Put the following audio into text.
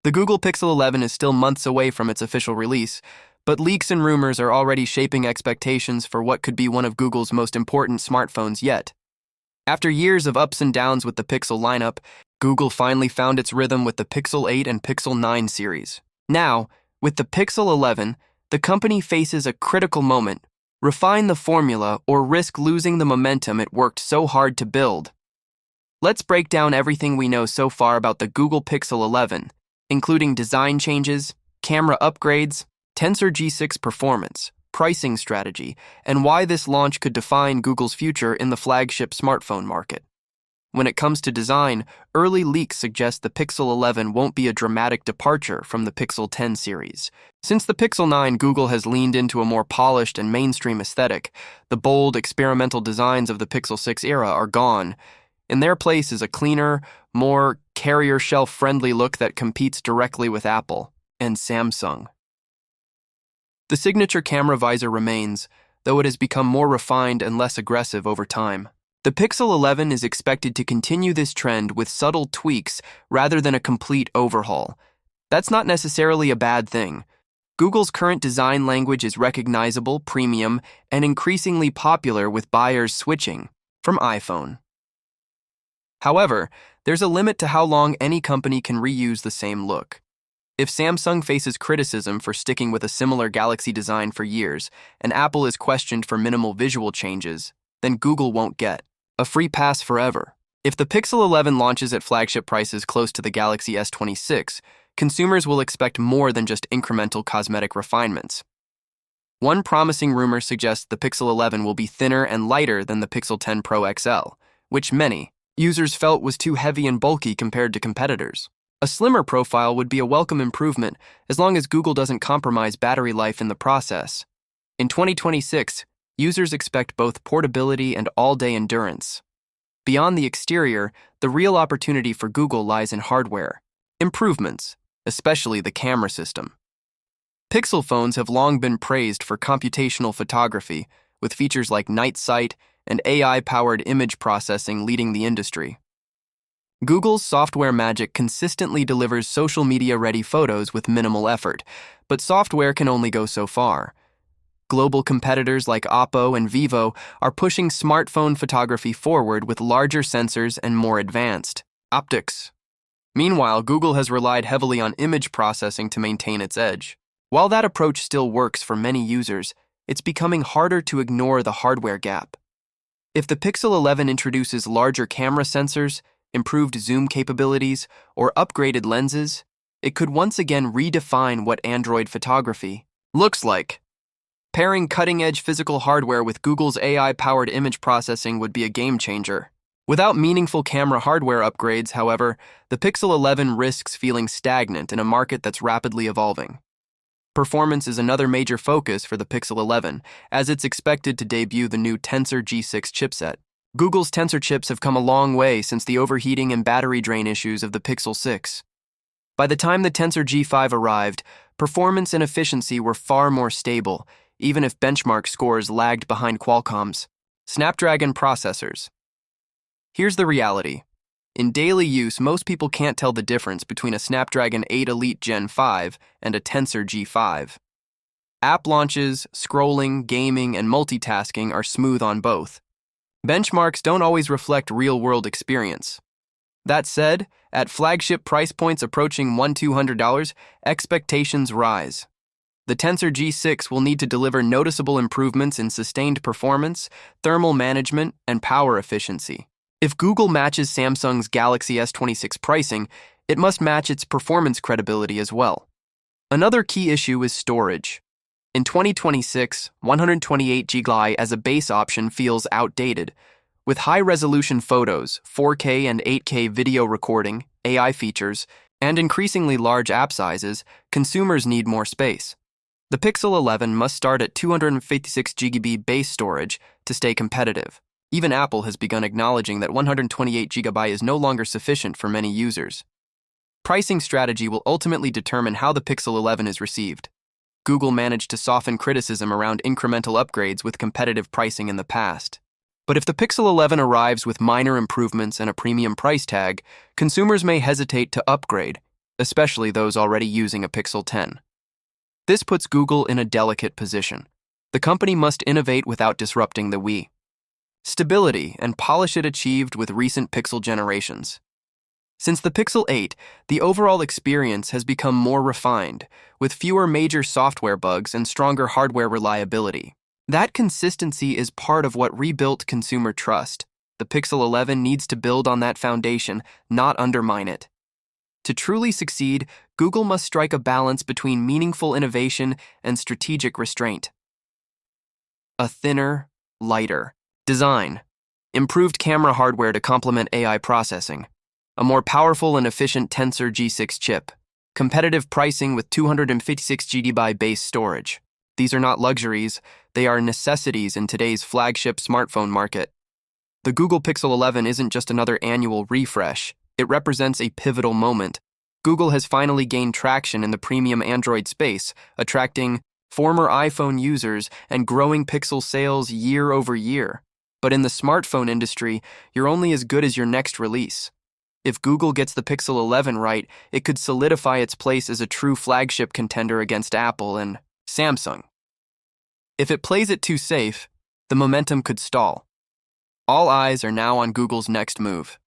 The Google Pixel 11 is still months away from its official release, but leaks and rumors are already shaping expectations for what could be one of Google's most important smartphones yet. After years of ups and downs with the Pixel lineup, Google finally found its rhythm with the Pixel 8 and Pixel 9 series. Now, with the Pixel 11, the company faces a critical moment: refine the formula or risk losing the momentum it worked so hard to build. Let's break down everything we know so far about the Google Pixel 11, including design changes, camera upgrades, Tensor G6 performance, pricing strategy, and why this launch could define Google's future in the flagship smartphone market. When it comes to design, early leaks suggest the Pixel 11 won't be a dramatic departure from the Pixel 10 series. Since the Pixel 9, Google has leaned into a more polished and mainstream aesthetic. The bold, experimental designs of the Pixel 6 era are gone. In their place is a cleaner, more carrier shelf-friendly look that competes directly with Apple and Samsung. The signature camera visor remains, though it has become more refined and less aggressive over time. The Pixel 11 is expected to continue this trend with subtle tweaks rather than a complete overhaul. That's not necessarily a bad thing. Google's current design language is recognizable, premium, and increasingly popular with buyers switching from iPhone. However, there's a limit to how long any company can reuse the same look. If Samsung faces criticism for sticking with a similar Galaxy design for years, and Apple is questioned for minimal visual changes, then Google won't get a free pass forever. If the Pixel 11 launches at flagship prices close to the Galaxy S26, consumers will expect more than just incremental cosmetic refinements. One promising rumor suggests the Pixel 11 will be thinner and lighter than the Pixel 10 Pro XL, which many users felt was too heavy and bulky compared to competitors. A slimmer profile would be a welcome improvement as long as Google doesn't compromise battery life in the process. In 2026, users expect both portability and all-day endurance. Beyond the exterior, the real opportunity for Google lies in hardware improvements, especially the camera system. Pixel phones have long been praised for computational photography, with features like night sight and AI-powered image processing leading the industry. Google's software magic consistently delivers social media-ready photos with minimal effort, but software can only go so far. Global competitors like Oppo and Vivo are pushing smartphone photography forward with larger sensors and more advanced optics. Meanwhile, Google has relied heavily on image processing to maintain its edge. While that approach still works for many users, it's becoming harder to ignore the hardware gap. If the Pixel 11 introduces larger camera sensors, improved zoom capabilities, or upgraded lenses, it could once again redefine what Android photography looks like. Pairing cutting-edge physical hardware with Google's AI-powered image processing would be a game-changer. Without meaningful camera hardware upgrades, however, the Pixel 11 risks feeling stagnant in a market that's rapidly evolving. Performance is another major focus for the Pixel 11, as it's expected to debut the new Tensor G6 chipset. Google's Tensor chips have come a long way since the overheating and battery drain issues of the Pixel 6. By the time the Tensor G5 arrived, performance and efficiency were far more stable, even if benchmark scores lagged behind Qualcomm's Snapdragon processors. Here's the reality. In daily use, most people can't tell the difference between a Snapdragon 8 Elite Gen 5 and a Tensor G5. App launches, scrolling, gaming, and multitasking are smooth on both. Benchmarks don't always reflect real-world experience. That said, at flagship price points approaching $1,200, expectations rise. The Tensor G6 will need to deliver noticeable improvements in sustained performance, thermal management, and power efficiency. If Google matches Samsung's Galaxy S26 pricing, it must match its performance credibility as well. Another key issue is storage. In 2026, 128GB as a base option feels outdated. With high-resolution photos, 4K and 8K video recording, AI features, and increasingly large app sizes, consumers need more space. The Pixel 11 must start at 256GB base storage to stay competitive. Even Apple has begun acknowledging that 128GB is no longer sufficient for many users. Pricing strategy will ultimately determine how the Pixel 11 is received. Google managed to soften criticism around incremental upgrades with competitive pricing in the past. But if the Pixel 11 arrives with minor improvements and a premium price tag, consumers may hesitate to upgrade, especially those already using a Pixel 10. This puts Google in a delicate position. The company must innovate without disrupting the we. Stability and polish it achieved with recent Pixel generations. Since the Pixel 8, the overall experience has become more refined, with fewer major software bugs and stronger hardware reliability. That consistency is part of what rebuilt consumer trust. The Pixel 11 needs to build on that foundation, not undermine it. To truly succeed, Google must strike a balance between meaningful innovation and strategic restraint. A thinner, lighter design, improved camera hardware to complement AI processing, a more powerful and efficient Tensor G6 chip, competitive pricing with 256 GB base storage. These are not luxuries, they are necessities in today's flagship smartphone market. The Google Pixel 11 isn't just another annual refresh, it represents a pivotal moment. Google has finally gained traction in the premium Android space, attracting former iPhone users and growing Pixel sales year over year. But in the smartphone industry, you're only as good as your next release. If Google gets the Pixel 11 right, it could solidify its place as a true flagship contender against Apple and Samsung. If it plays it too safe, the momentum could stall. All eyes are now on Google's next move.